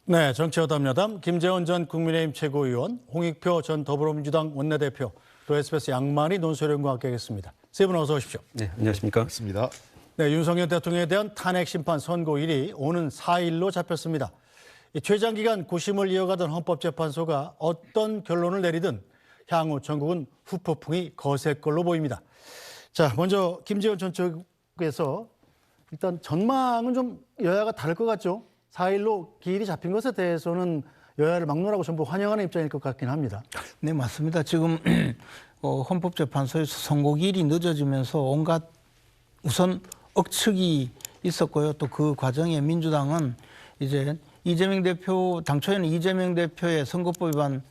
네, 정치여담여담 김재원 전 국민의힘 최고위원, 홍익표 전 더불어민주당 원내대표, 또 SBS 양만희 논설위원과 함께하겠습니다. 세 분 어서 오십시오. 네, 안녕하십니까? 맞습니다. 네, 윤석열 대통령에 대한 탄핵 심판 선고일이 오는 4일로 잡혔습니다. 이 최장기간 구심을 이어가던 헌법재판소가 어떤 결론을 내리든 향후 전국은 후폭풍이 거셀 걸로 보입니다. 자, 먼저 김재원 전 쪽에서 일단 전망은 좀 여야가 다를 것 같죠? 4일로 기일이 잡힌 것에 대해서는 여야를 막론하고 전부 환영하는 입장일 것 같긴 합니다. 네, 맞습니다. 지금 헌법재판소에서 선고기일이 늦어지면서 온갖 우선 억측이 있었고요. 또 그 과정에 민주당은 이제 이재명 대표, 당초에는 이재명 대표의 선거법 위반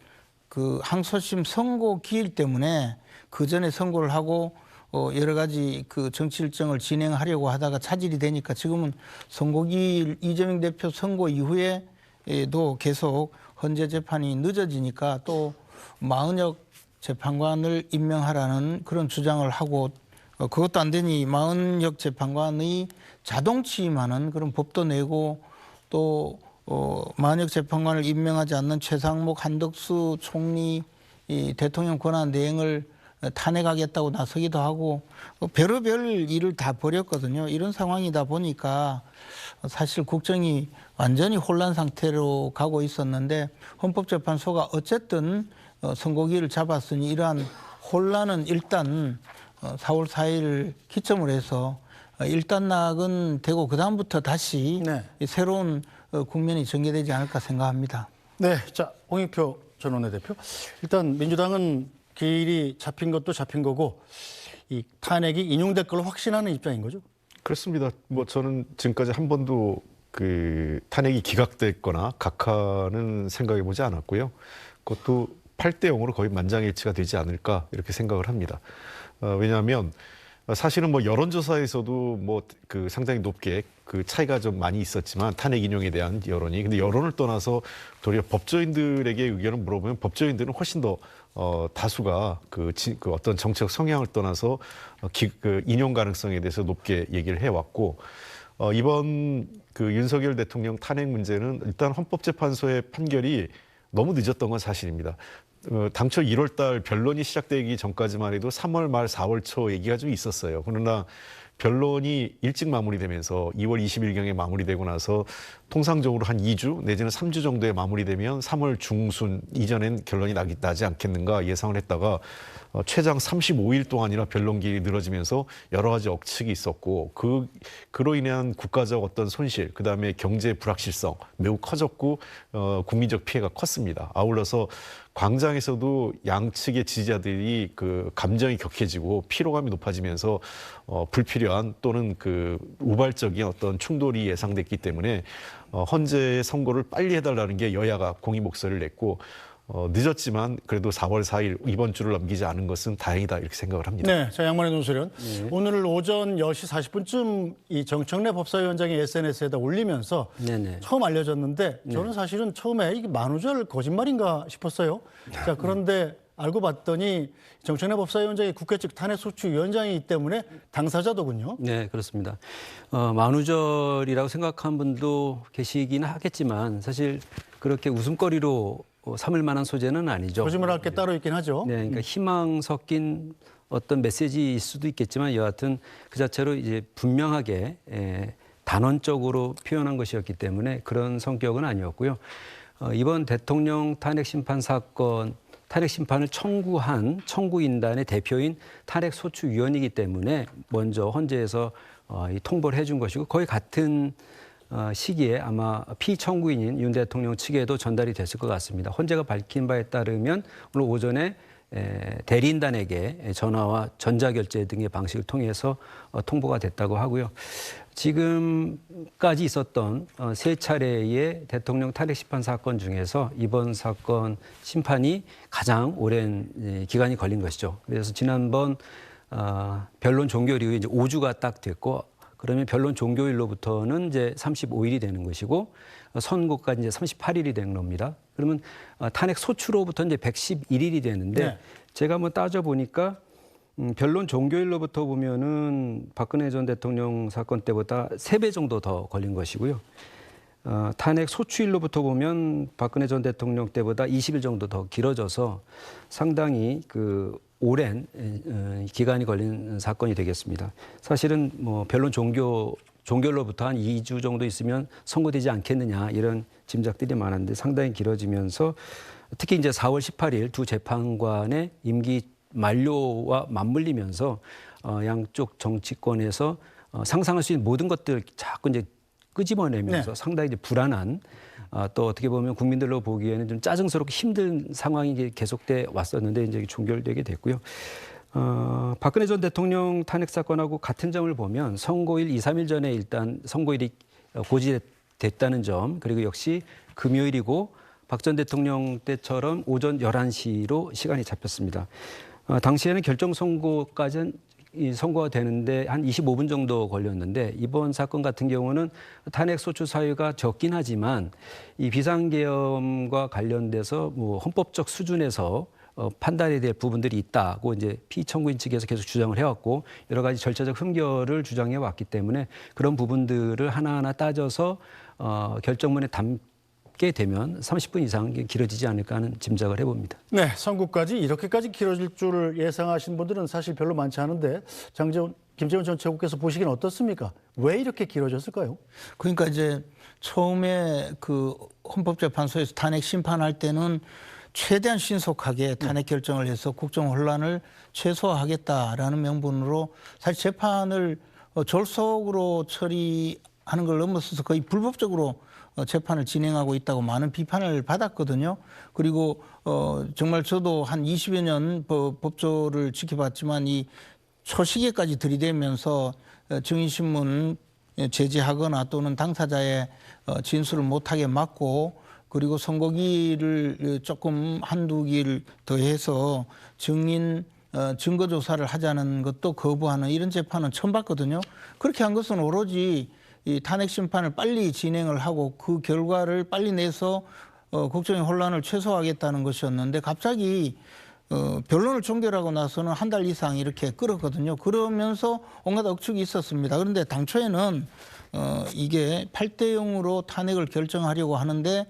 그 항소심 선고 기일 때문에 그 전에 선고를 하고 여러 가지 그 정치 일정을 진행하려고 하다가 차질이 되니까 지금은 선고기일 이재명 대표 선고 이후에도 계속 헌재 재판이 늦어지니까 또 마은혁 재판관을 임명하라는 그런 주장을 하고 그것도 안 되니 마은혁 재판관의 자동 취임하는 그런 법도 내고 또 마은혁 재판관을 임명하지 않는 최상목 한덕수 총리 이 대통령 권한 대행을 탄핵하겠다고 나서기도 하고 별의별 일을 다 벌였거든요. 이런 상황이다 보니까 사실 국정이 완전히 혼란 상태로 가고 있었는데 헌법재판소가 어쨌든 선고기를 잡았으니 이러한 혼란은 일단 4월 4일 기점으로 해서 일단락은 되고 그다음부터 다시 네. 새로운 국면이 전개되지 않을까 생각합니다. 네, 자, 홍익표 전 원내대표. 일단 민주당은 기일이 잡힌 것도 잡힌 거고 이 탄핵이 인용될 걸로 확신하는 입장인 거죠? 그렇습니다. 뭐 저는 지금까지 한 번도 그 탄핵이 기각됐거나 각하는 생각해 보지 않았고요. 그것도 8대 0으로 거의 만장일치가 되지 않을까 이렇게 생각을 합니다. 왜냐하면 사실은 뭐 여론조사에서도 뭐 그 상당히 높게 그 차이가 좀 많이 있었지만 탄핵 인용에 대한 여론이 근데 여론을 떠나서 도리어 법조인들에게 의견을 물어보면 법조인들은 훨씬 더 다수가 그 어떤 정책 성향을 떠나서 그 인용 가능성에 대해서 높게 얘기를 해왔고 이번 그 윤석열 대통령 탄핵 문제는 일단 헌법재판소의 판결이 너무 늦었던 건 사실입니다. 당초 1월 달 변론이 시작되기 전까지만 해도 3월 말 4월 초 얘기가 좀 있었어요. 그러나 변론이 일찍 마무리되면서 2월 20일경에 마무리되고 나서 통상적으로 한 2주 내지는 3주 정도에 마무리되면 3월 중순 이전엔 결론이 나지 않겠는가 예상을 했다가 최장 35일 동안이나 변론 기일이 늘어지면서 여러 가지 억측이 있었고 그로 인한 국가적 어떤 손실, 그다음에 경제 불확실성 매우 커졌고 국민적 피해가 컸습니다. 아울러서 광장에서도 양측의 지지자들이 그 감정이 격해지고 피로감이 높아지면서 불필요한 또는 그 우발적인 어떤 충돌이 예상됐기 때문에 헌재의 선고를 빨리 해달라는 게 여야가 공의 목소리를 냈고 늦었지만 그래도 4월 4일 이번 주를 넘기지 않은 것은 다행이다 이렇게 생각을 합니다. 네, 자 양만희 논설위원. 오늘 오전 10시 40분쯤 이 정청래 법사위원장이 SNS에다 올리면서 처음 알려졌는데 저는 사실은 처음에 이게 만우절 거짓말인가 싶었어요. 자 그런데 알고 봤더니 정청래 법사위원장이 국회 측 탄핵소추위원장이기 때문에 당사자더군요. 네, 그렇습니다. 만우절이라고 생각한 분도 계시기는 하겠지만 사실 그렇게 웃음거리로 삼을 만한 소재는 아니죠. 거짓말할 게 따로 있긴 하죠. 네, 그러니까 희망 섞인 어떤 메시지일 수도 있겠지만 여하튼 그 자체로 이제 분명하게 단언적으로 표현한 것이었기 때문에 그런 성격은 아니었고요. 이번 대통령 탄핵 심판 사건 탄핵 심판을 청구한 청구인단의 대표인 탄핵소추위원이기 때문에 먼저 헌재에서 이 통보를 해준 것이고 거의 같은 시기에 아마 피청구인인 윤 대통령 측에도 전달이 됐을 것 같습니다. 헌재가 밝힌 바에 따르면 오늘 오전에 대리인단에게 전화와 전자결제 등의 방식을 통해서 통보가 됐다고 하고요. 지금까지 있었던 세 차례의 대통령 탄핵 심판 사건 중에서 이번 사건 심판이 가장 오랜 기간이 걸린 것이죠. 그래서 지난번 변론 종결 이후에 이제 5주가 딱 됐고 그러면 변론 종교일로부터는 이제 35일이 되는 것이고 선고까지 이제 38일이 되는 겁니다. 그러면 탄핵 소추로부터 이제 111일이 되는데 제가 한번 따져 보니까 변론 종교일로부터 보면은 박근혜 전 대통령 사건 때보다 3배 정도 더 걸린 것이고요. 탄핵 소추일로부터 보면 박근혜 전 대통령 때보다 20일 정도 더 길어져서 상당히 그 오랜 기간이 걸린 사건이 되겠습니다. 사실은 뭐 변론 종결로부터 한 2주 정도 있으면 선고되지 않겠느냐 이런 짐작들이 많았는데 상당히 길어지면서 특히 이제 4월 18일 두 재판관의 임기 만료와 맞물리면서 양쪽 정치권에서 상상할 수 있는 모든 것들 자꾸 이제 끄집어내면서 상당히 이제 불안한 또 어떻게 보면 국민들로 보기에는 좀 짜증스럽고 힘든 상황이 이제 계속돼 왔었는데 이제 종결되게 됐고요. 박근혜 전 대통령 탄핵 사건하고 같은 점을 보면 선고일 2, 3일 전에 일단 선고일이 고지됐다는 점 그리고 역시 금요일이고 박 전 대통령 때처럼 오전 11시로 시간이 잡혔습니다. 당시에는 결정 선고까지는 이 선고가 되는데 한 25분 정도 걸렸는데 이번 사건 같은 경우는 탄핵 소추 사유가 적긴 하지만 이 비상계엄과 관련돼서 뭐 헌법적 수준에서 판단해야 될 부분들이 있다고 이제 피청구인 측에서 계속 주장을 해왔고 여러 가지 절차적 흠결을 주장해 왔기 때문에 그런 부분들을 하나하나 따져서 결정문에 담게 되면 30분 이상 길어지지 않을까 하는 짐작을 해봅니다. 네, 선고까지 이렇게까지 길어질 줄을 예상하신 분들은 사실 별로 많지 않은데 김재원 전 최고께서 보시기엔 어떻습니까? 왜 이렇게 길어졌을까요? 그러니까 이제 처음에 그 헌법재판소에서 탄핵 심판할 때는 최대한 신속하게 탄핵 결정을 해서 국정 혼란을 최소화하겠다라는 명분으로 사실 재판을 졸속으로 처리하는 걸 넘어서서 거의 불법적으로 재판을 진행하고 있다고 많은 비판을 받았거든요. 그리고 정말 저도 한 20여 년 법조를 지켜봤지만 이 초시계까지 들이대면서 증인신문 제지하거나 또는 당사자의 진술을 못하게 막고 그리고 선고기를 조금 한두 기를 더해서 증거 조사를 하자는 것도 거부하는 이런 재판은 처음 봤거든요. 그렇게 한 것은 오로지 이 탄핵 심판을 빨리 진행을 하고 그 결과를 빨리 내서 국정의 혼란을 최소화하겠다는 것이었는데 갑자기 변론을 종결하고 나서는 한 달 이상 이렇게 끌었거든요. 그러면서 온갖 억측이 있었습니다. 그런데 당초에는 이게 8대 0으로 탄핵을 결정하려고 하는데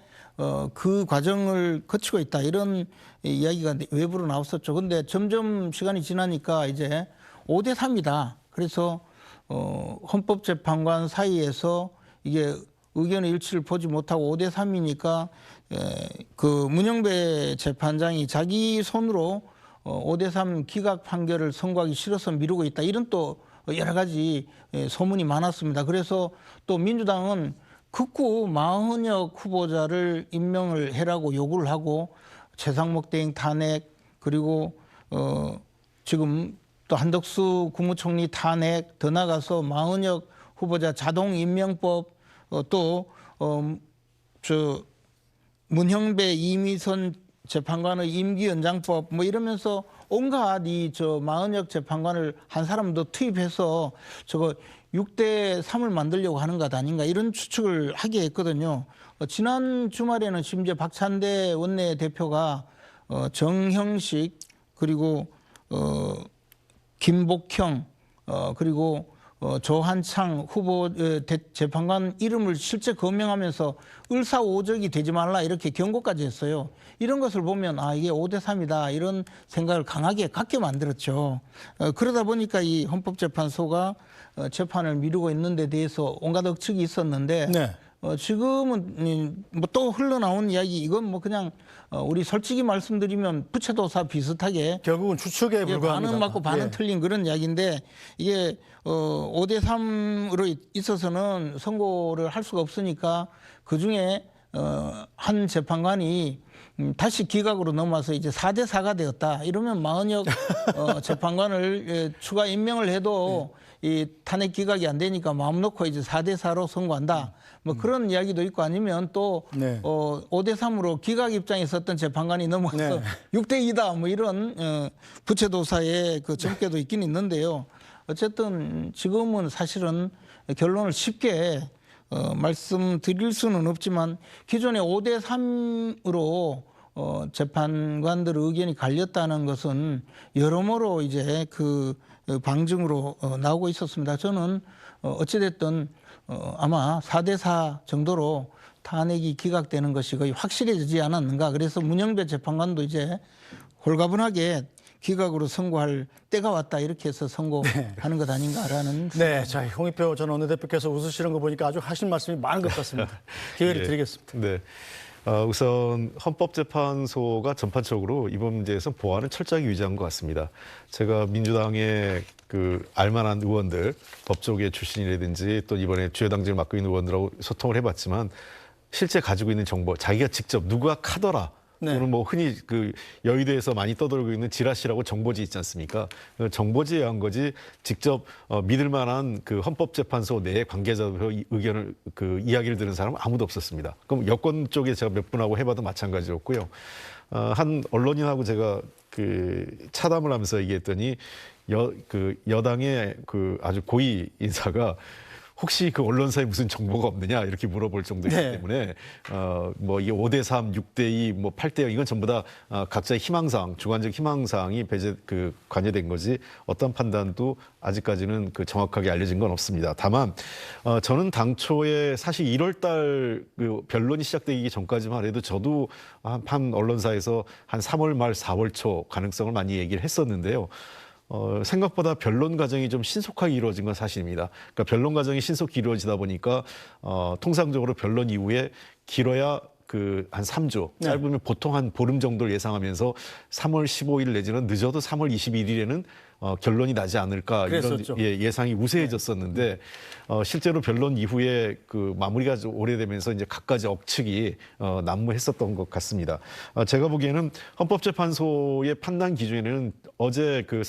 그 과정을 거치고 있다 이런 이야기가 외부로 나왔었죠. 근데 점점 시간이 지나니까 이제 5대 3이다. 그래서 헌법재판관 사이에서 이게 의견의 일치를 보지 못하고 5대 3이니까 그 문영배 재판장이 자기 손으로 5대 3 기각 판결을 선고하기 싫어서 미루고 있다. 이런 또 여러 가지 소문이 많았습니다. 그래서 또 민주당은 극구 마흔역 후보자를 임명을 해라고 요구를 하고 최상목 대행 탄핵 그리고 지금 또 한덕수 국무총리 탄핵 더 나가서 마흔역 후보자 자동 임명법 또 문형배 이미선 재판관의 임기 연장법 뭐 이러면서 온갖 이 마흔역 재판관을 한 사람 더 투입해서 저거 6대 3을 만들려고 하는 것 아닌가 이런 추측을 하게 했거든요. 지난 주말에는 심지어 박찬대 원내대표가 정형식 그리고 김복형 그리고 조한창 후보 재판관 이름을 실제 거명하면서 을사오적이 되지 말라 이렇게 경고까지 했어요. 이런 것을 보면 이게 5대 3이다 이런 생각을 강하게 갖게 만들었죠. 그러다 보니까 이 헌법재판소가 재판을 미루고 있는 데 대해서 온갖 억측이 있었는데 네. 지금은 뭐 또 흘러나온 이야기 이건 뭐 그냥 우리 솔직히 말씀드리면 부채도사 비슷하게 결국은 추측에 불과합니다. 반은 맞고 반은 틀린 그런 이야기인데 이게 5대 3으로 있어서는 선고를 할 수가 없으니까 그중에 한 재판관이 다시 기각으로 넘어와서 이제 4대 4가 되었다. 이러면 마흔역 재판관을 추가 임명을 해도 이 탄핵 기각이 안 되니까 마음 놓고 이제 4대 4로 선고한다. 뭐 그런 이야기도 있고 아니면 또 5대 3으로 기각 입장에 있었던 재판관이 넘어가서 6대 2다. 뭐 이런 부채도사의 그 점괘도 있긴 있는데요. 어쨌든 지금은 사실은 결론을 쉽게 말씀드릴 수는 없지만 기존의 5대 3으로 재판관들 의견이 갈렸다는 것은 여러모로 이제 그 방증으로 나오고 있었습니다. 저는 어찌됐든 아마 4대4 정도로 탄핵이 기각되는 것이 거의 확실해지지 않았는가. 그래서 문영배 재판관도 이제 홀가분하게 기각으로 선고할 때가 왔다 이렇게 해서 선고하는 것 아닌가라는. 네, 자, 홍익표 전 원내대표께서 웃으시는 거 보니까 아주 하실 말씀이 많은 것 같습니다. 기회를 예. 드리겠습니다. 네. 우선 헌법재판소가 전반적으로 이번 문제에서 보안을 철저하게 유지한 것 같습니다. 제가 민주당의 그 알만한 의원들, 법조계 출신이라든지 또 이번에 주요 당직을 맡고 있는 의원들하고 소통을 해봤지만 실제 가지고 있는 정보, 자기가 직접 누가 카더라, 네. 또는 뭐 흔히 그 여의도에서 많이 떠돌고 있는 지라시라고 정보지 있지 않습니까? 그 정보지에 의한 거지 직접 믿을 만한 그 헌법재판소 내 관계자들의 의견을 그 이야기를 들은 사람은 아무도 없었습니다. 그럼 여권 쪽에 제가 몇 분하고 해봐도 마찬가지였고요. 한 언론인하고 제가 그 차담을 하면서 얘기했더니 여당의 그 아주 고위 인사가 혹시 그 언론사에 무슨 정보가 없느냐 이렇게 물어볼 정도이기 네. 때문에 뭐 이게 5대3, 6대2, 뭐 8대0 이건 전부 다 각자의 희망사항, 주관적 희망사항이 관여된 거지 어떤 판단도 아직까지는 그 정확하게 알려진 건 없습니다. 다만 저는 당초에 사실 1월달 그 변론이 시작되기 전까지만 해도 저도 한 언론사에서 한 3월 말 4월 초 가능성을 많이 얘기를 했었는데요. 생각보다 변론 과정이 좀 신속하게 이루어진 건 사실입니다. 그러니까 변론 과정이 신속히 이루어지다 보니까 통상적으로 변론 이후에 길어야 그 한 3주, 짧으면 보통 한 보름 정도를 예상하면서 3월 15일 내지는 늦어도 3월 21일에는 결론이 나지 않을까 그랬었죠. 이런 예상이 우세해졌었는데 실제로 변론 이후에 그 마무리가 좀 오래되면서 이제 각가지 억측이 난무했었던 것 같습니다. 제가 보기에는 헌법재판소의 판단 기준에는 어제 그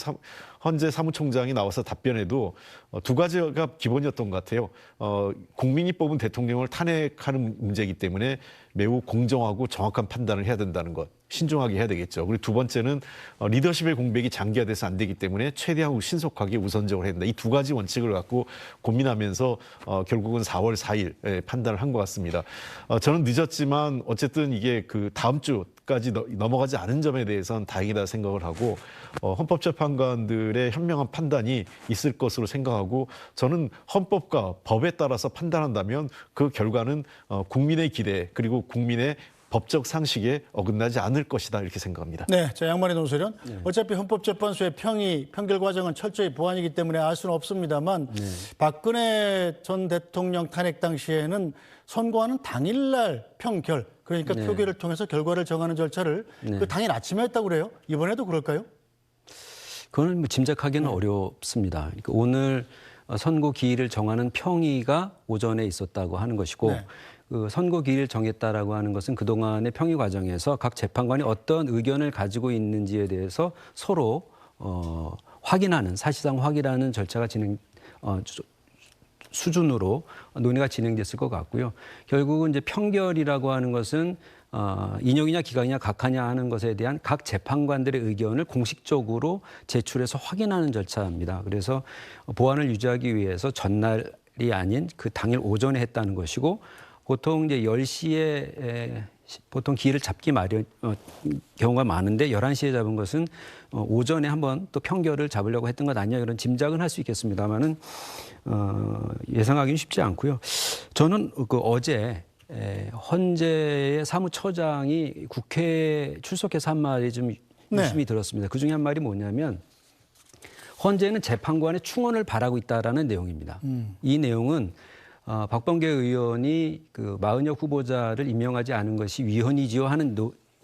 헌재 사무총장이 나와서 답변에도 두 가지가 기본이었던 것 같아요. 국민이 뽑은 대통령을 탄핵하는 문제이기 때문에 매우 공정하고 정확한 판단을 해야 된다는 것. 신중하게 해야 되겠죠. 그리고 두 번째는 리더십의 공백이 장기화돼서 안 되기 때문에 최대한 신속하게 우선적으로 해야 된다. 이 두 가지 원칙을 갖고 고민하면서 결국은 4월 4일 판단을 한 것 같습니다. 저는 늦었지만 어쨌든 이게 그 다음 주까지 넘어가지 않은 점에 대해서는 다행이다 생각을 하고 헌법재판관들의 현명한 판단이 있을 것으로 생각하고 저는 헌법과 법에 따라서 판단한다면 그 결과는 국민의 기대 그리고 국민의 법적 상식에 어긋나지 않을 것이다 이렇게 생각합니다. 네, 자 양만희 논설위원. 어차피 헌법재판소의 판결 과정은 철저히 보완이기 때문에 알 수는 없습니다만 박근혜 전 대통령 탄핵 당시에는 선고하는 당일날 평결, 그러니까 표결을 통해서 결과를 정하는 절차를 그 당일 아침에 했다고 그래요. 이번에도 그럴까요? 그건 뭐 짐작하기는 어렵습니다. 그러니까 오늘 선고 기일을 정하는 평의가 오전에 있었다고 하는 것이고 네. 그 선고 기일을 정했다라고 하는 것은 그동안의 평의 과정에서 각 재판관이 어떤 의견을 가지고 있는지에 대해서 서로 사실상 확인하는 절차가 수준으로 논의가 진행됐을 것 같고요. 결국은 이제 평결이라고 하는 것은 인용이냐 기각이냐 각하냐 하는 것에 대한 각 재판관들의 의견을 공식적으로 제출해서 확인하는 절차입니다. 그래서 보안을 유지하기 위해서 전날이 아닌 그 당일 오전에 했다는 것이고 보통 이제 10시에 보통 기일을 잡기 마련 경우가 많은데 11시에 잡은 것은 오전에 한번 또 평결을 잡으려고 했던 것 아니냐 이런 짐작은 할 수 있겠습니다만은 예상하기는 쉽지 않고요. 저는 그 어제 헌재의 사무처장이 국회에 출석해서 한 말이 좀 유심히 들었습니다. 그 중에 한 말이 뭐냐면 헌재는 재판관의 충원을 바라고 있다라는 내용입니다. 이 내용은 박범계 의원이 그 마은혁 후보자를 임명하지 않은 것이 위헌이지요 하는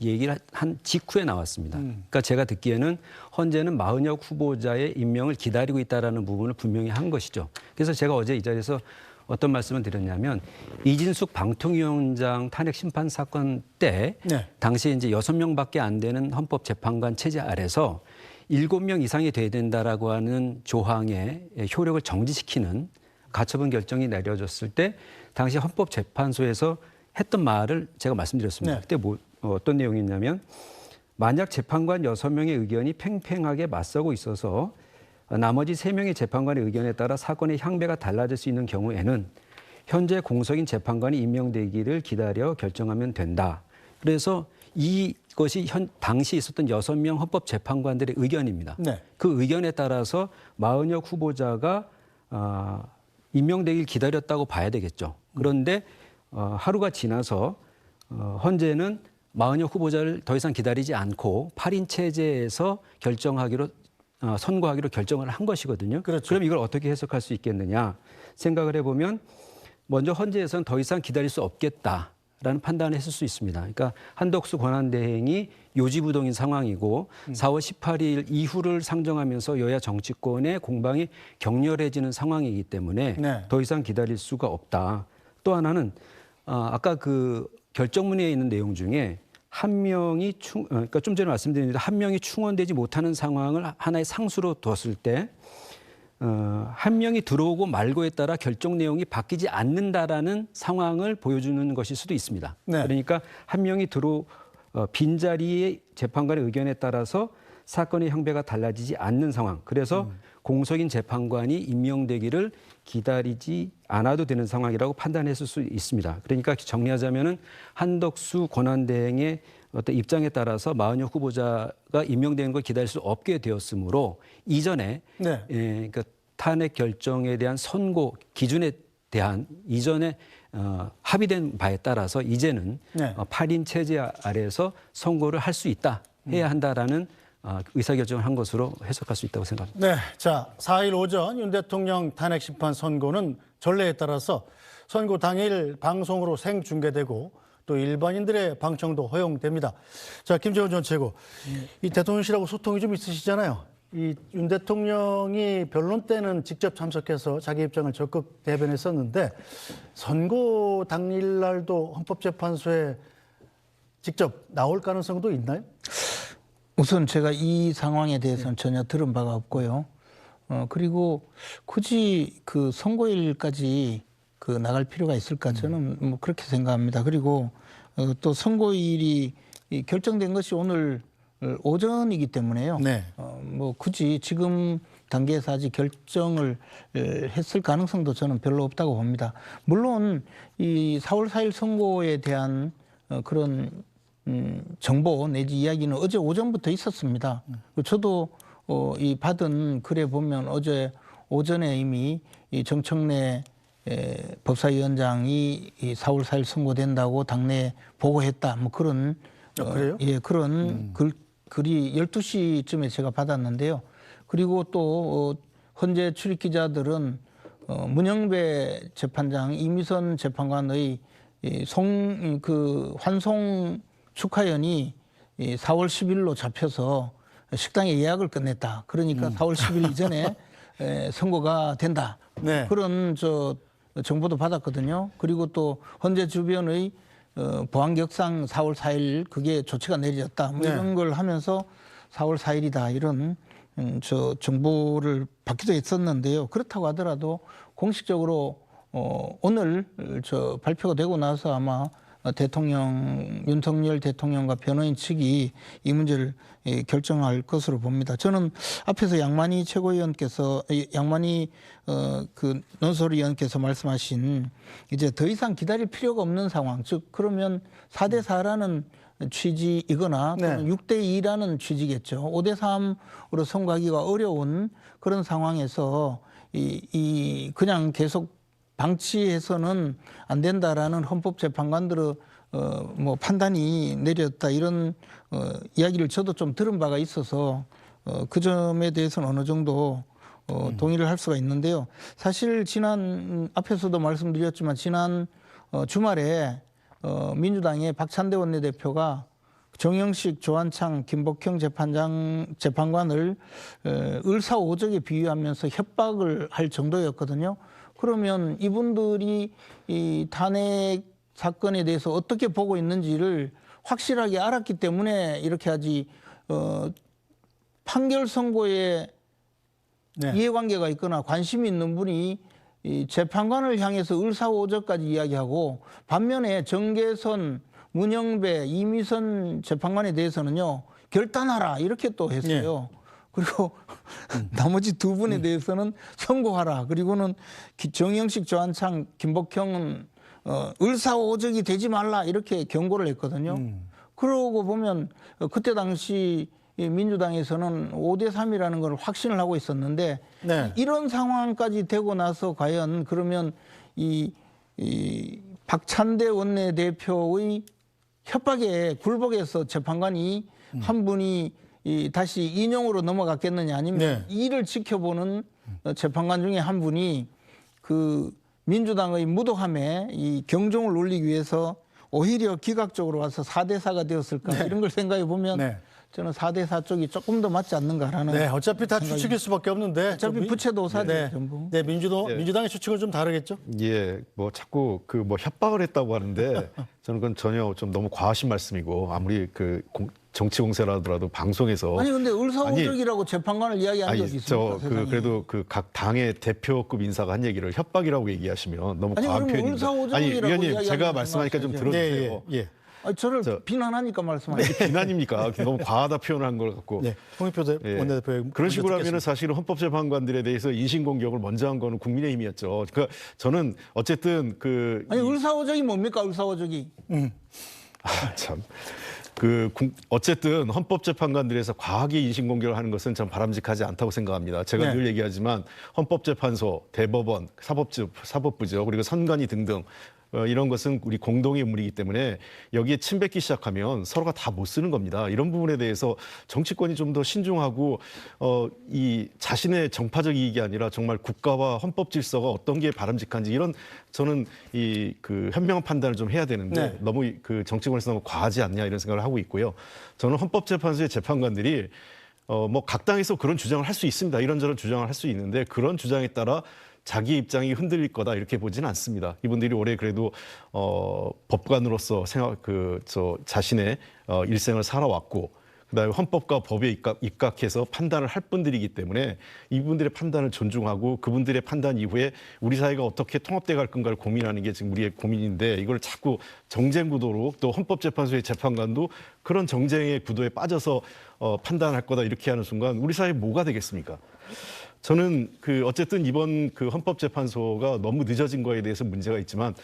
얘기를 한 직후에 나왔습니다. 그러니까 제가 듣기에는 헌재는 마은혁 후보자의 임명을 기다리고 있다라는 부분을 분명히 한 것이죠. 그래서 제가 어제 이 자리에서 어떤 말씀을 드렸냐면 이진숙 방통위원장 탄핵 심판 사건 때 당시에 이제 6명밖에 안 되는 헌법재판관 체제 아래서 7명 이상이 돼야 된다라고 하는 조항의 효력을 정지시키는 가처분 결정이 내려졌을 때 당시 헌법재판소에서 했던 말을 제가 말씀드렸습니다. 그때 어떤 내용이었냐면 만약 재판관 6명의 의견이 팽팽하게 맞서고 있어서 나머지 3명의 재판관의 의견에 따라 사건의 향배가 달라질 수 있는 경우에는 현재 공석인 재판관이 임명되기를 기다려 결정하면 된다. 그래서 이것이 당시 있었던 6명 헌법재판관들의 의견입니다. 네. 그 의견에 따라서 마은혁 후보자가 임명되길 기다렸다고 봐야 되겠죠. 그런데 하루가 지나서 헌재는 마은혁 후보자를 더 이상 기다리지 않고 8인 체제에서 선고하기로 결정을 한 것이거든요. 그렇죠. 그럼 이걸 어떻게 해석할 수 있겠느냐 생각을 해보면 먼저 헌재에서는 더 이상 기다릴 수 없겠다라는 판단을 했을 수 있습니다. 그러니까 한덕수 권한대행이 요지부동인 상황이고 4월 18일 이후를 상정하면서 여야 정치권의 공방이 격렬해지는 상황이기 때문에 네. 더 이상 기다릴 수가 없다. 또 하나는 아까 그 결정문에 있는 내용 중에 한 명이 그러니까 좀 전에 말씀드린 한 명이 충원되지 못하는 상황을 하나의 상수로 뒀을 때 한 명이 들어오고 말고에 따라 결정 내용이 바뀌지 않는다라는 상황을 보여주는 것일 수도 있습니다. 네. 그러니까 한 명이 빈자리의 재판관의 의견에 따라서 사건의 형배가 달라지지 않는 상황. 그래서 공석인 재판관이 임명되기를 기다리지 않아도 되는 상황이라고 판단했을 수 있습니다. 그러니까 정리하자면은 한덕수 권한대행의 어떤 입장에 따라서 마은혁 후보자가 임명되는 걸 기다릴 수 없게 되었으므로 이전에 네. 그러니까 탄핵 결정에 대한 선고 기준에 대한 이전에 합의된 바에 따라서 이제는 네. 8인 체제 아래에서 선고를 할 수 있다, 해야 한다라는 의사결정을 한 것으로 해석할 수 있다고 생각합니다. 네, 자 4일 오전 윤 대통령 탄핵 심판 선고는 전례에 따라서 선고 당일 방송으로 생중계되고 또 일반인들의 방청도 허용됩니다. 자 김재원 전 최고, 이 대통령실하고 소통이 좀 있으시잖아요. 이 윤 대통령이 변론 때는 직접 참석해서 자기 입장을 적극 대변했었는데 선고 당일날도 헌법재판소에 직접 나올 가능성도 있나요? 우선 제가 이 상황에 대해서는 전혀 들은 바가 없고요. 그리고 굳이 그 선고일까지 나갈 필요가 있을까 저는 뭐 그렇게 생각합니다. 그리고 또 선고일이 결정된 것이 오늘 오전이기 때문에요. 네. 뭐 굳이 지금 단계에서 아직 결정을 했을 가능성도 저는 별로 없다고 봅니다. 물론 이 4월 4일 선고에 대한 그런 정보 내지 이야기는 어제 오전부터 있었습니다. 저도 이 받은 글에 보면 어제 오전에 이미 이 정청래 법사위원장이 이 4월 4일 선고된다고 당내에 보고했다. 뭐 그런 그래요? 예, 그런 글이 12시쯤에 제가 받았는데요. 그리고 또 헌재 출입 기자들은 문영배 재판장, 이미선 재판관의 환송 축하연이 4월 10일로 잡혀서 식당에 예약을 끝냈다. 그러니까 4월 10일 이전에 선고가 된다. 네. 그런 정보도 받았거든요. 그리고 또 헌재 주변의 보안격상 4월 4일 그게 조치가 내려졌다. 뭐 이런 걸 하면서 4월 4일이다. 이런 정보를 받기도 했었는데요. 그렇다고 하더라도 공식적으로 오늘 발표가 되고 나서 아마 윤석열 대통령과 변호인 측이 이 문제를 결정할 것으로 봅니다. 저는 앞에서 양만희 논설위원께서 말씀하신 이제 더 이상 기다릴 필요가 없는 상황, 즉 그러면 4대 4라는 취지이거나 또는 6대 2라는 취지겠죠. 5대 3으로 선고하기가 어려운 그런 상황에서 그냥 계속 방치해서는 안 된다라는 헌법재판관들의 뭐 판단이 내렸다 이런 이야기를 저도 좀 들은 바가 있어서 그 점에 대해서는 어느 정도 동의를 할 수가 있는데요. 사실 앞에서도 말씀드렸지만 지난 주말에 민주당의 박찬대 원내대표가 정영식, 조한창, 김복형 재판관을 을사오적에 비유하면서 협박을 할 정도였거든요. 그러면 이분들이 이 탄핵 사건에 대해서 어떻게 보고 있는지를 확실하게 알았기 때문에 이렇게 하지 판결 선고에 이해관계가 있거나 관심이 있는 분이 이 재판관을 향해서 을사오적까지 이야기하고 반면에 정계선, 문영배, 이미선 재판관에 대해서는요 결단하라 이렇게 또 했어요. 그리고 나머지 두 분에 대해서는 선고하라. 그리고는 정영식, 조한창, 김복형은 을사오적이 되지 말라 이렇게 경고를 했거든요. 그러고 보면 그때 당시 이 민주당에서는 5대3이라는 걸 확신을 하고 있었는데 네. 이런 상황까지 되고 나서 과연 그러면 이 박찬대 원내대표의 협박에 굴복해서 재판관이 한 분이 다시 인용으로 넘어갔겠느냐 아니면 네. 이를 지켜보는 재판관 중에 한 분이 그 민주당의 무도함에 이 경종을 울리기 위해서 오히려 기각적으로 와서 4대4가 되었을까 이런 걸 생각해 보면 네. 저는 4대4 쪽이 조금 더 맞지 않는가라는. 네, 어차피 다 추측일 수밖에 없는데. 어차피 좀 부채도 사죠, 네. 전부. 네, 민주당의 추측은 좀 다르겠죠? 예, 뭐 자꾸 그 뭐 협박을 했다고 하는데 저는 그건 전혀 좀 너무 과하신 말씀이고 아무리 그 정치 공세라더라도 방송에서 아니 근데 을사오적이라고 재판관을 이야기한 적이 있습니까? 세상에. 그래도 그 각 당의 대표급 인사가 한 얘기를 협박이라고 얘기하시면 너무 아니, 과한 그럼 표현입니다. 을사오적이라고 아니 위원님 이야기하는 제가 건 말씀하니까 좀 말씀하세요. 들어주세요. 예. 아니, 저를 비난하니까 말씀하시죠. 비난입니까? 너무 과하다 표현한 걸 갖고. 네, 홍익표 예. 원내대표의 그런 식으로 먼저 하면은 사실은 헌법재판관들에 대해서 인신공격을 먼저 한 거는 국민의힘이었죠. 그러니까 저는 어쨌든 그 아니 을사오적이 뭡니까 을사오적이? 참. 어쨌든 헌법재판관들에서 과하게 인신공격을 하는 것은 참 바람직하지 않다고 생각합니다. 제가 네. 늘 얘기하지만 헌법재판소, 대법원, 사법부죠. 그리고 선관위 등등 이런 것은 우리 공동의 의무이기 때문에 여기에 침뱉기 시작하면 서로가 다 못 쓰는 겁니다. 이런 부분에 대해서 정치권이 좀 더 신중하고 이 자신의 정파적 이익이 아니라 정말 국가와 헌법 질서가 어떤 게 바람직한지 이런 저는 이 그 현명한 판단을 좀 해야 되는데 네. 너무 그 정치권에서 너무 과하지 않냐 이런 생각을 하고 있고요. 저는 헌법재판소의 재판관들이 뭐 각 당에서 그런 주장을 할 수 있습니다. 이런저런 주장을 할 수 있는데 그런 주장에 따라 자기 입장이 흔들릴 거다 이렇게 보지는 않습니다. 이분들이 올해 그래도 법관으로서 자신의 일생을 살아왔고 그다음에 헌법과 법에 입각해서 판단을 할 분들이기 때문에 이분들의 판단을 존중하고 그분들의 판단 이후에 우리 사회가 어떻게 통합돼 갈 건가를 고민하는 게 지금 우리의 고민인데 이걸 자꾸 정쟁 구도로 또 헌법재판소의 재판관도 그런 정쟁의 구도에 빠져서 판단할 거다 이렇게 하는 순간 우리 사회에 뭐가 되겠습니까? 저는 어쨌든 이번 그 헌법재판소가 너무 늦어진 거에 대해서 문제가 있지만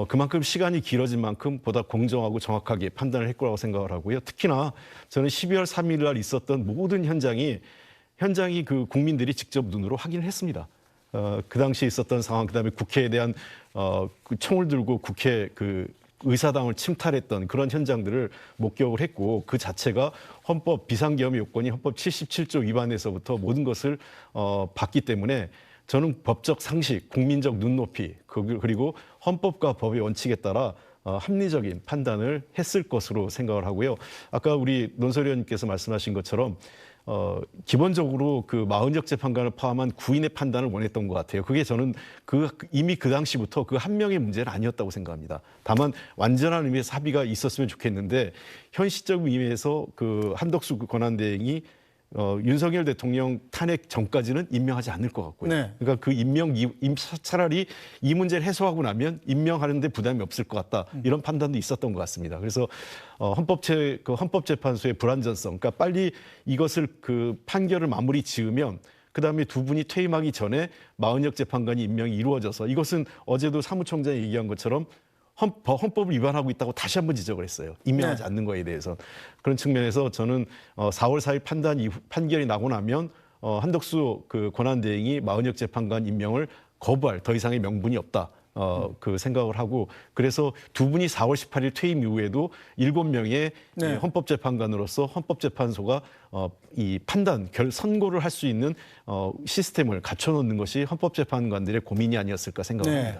그만큼 시간이 길어진 만큼 보다 공정하고 정확하게 판단을 했을 거라고 생각을 하고요. 특히나 저는 12월 3일 날 있었던 모든 현장이 그 국민들이 직접 눈으로 확인을 했습니다. 그 당시에 있었던 상황, 그다음에 국회에 대한 그 총을 들고 국회 의사당을 침탈했던 그런 현장들을 목격을 했고 그 자체가 헌법 비상계엄의 요건이 헌법 77조 위반에서부터 모든 것을 봤기 때문에 저는 법적 상식, 국민적 눈높이 그리고 헌법과 법의 원칙에 따라 합리적인 판단을 했을 것으로 생각을 하고요. 아까 우리 논설 의원님께서 말씀하신 것처럼 기본적으로 그 마흔역 재판관을 포함한 9인의 판단을 원했던 것 같아요. 그게 저는 이미 그 당시부터 그 한 명의 문제는 아니었다고 생각합니다. 다만 완전한 의미에서 합의가 있었으면 좋겠는데 현 시점 의미에서 그 한덕수 권한대행이 윤석열 대통령 탄핵 전까지는 임명하지 않을 것 같고요. 네. 그러니까 차라리 이 문제를 해소하고 나면 임명하는데 부담이 없을 것 같다. 이런 판단도 있었던 것 같습니다. 그래서 헌법재판소의 불안전성, 그러니까 빨리 이것을 그 판결을 마무리 지으면 그다음에 두 분이 퇴임하기 전에 마흔역 재판관이 임명이 이루어져서 이것은 어제도 사무총장이 얘기한 것처럼 헌법을 위반하고 있다고 다시 한번 지적을 했어요. 임명하지 네. 않는 거에 대해서. 그런 측면에서 저는 4월 4일 판결이 나고 나면 한덕수 그 권한대행이 마흔역 재판관 임명을 거부할 더 이상의 명분이 없다. 그 생각을 하고 그래서 두 분이 4월 18일 퇴임 이후에도 7명의 네. 헌법재판관으로서 헌법재판소가 이 선고를 할 수 있는 시스템을 갖춰놓는 것이 헌법재판관들의 고민이 아니었을까 생각합니다. 네.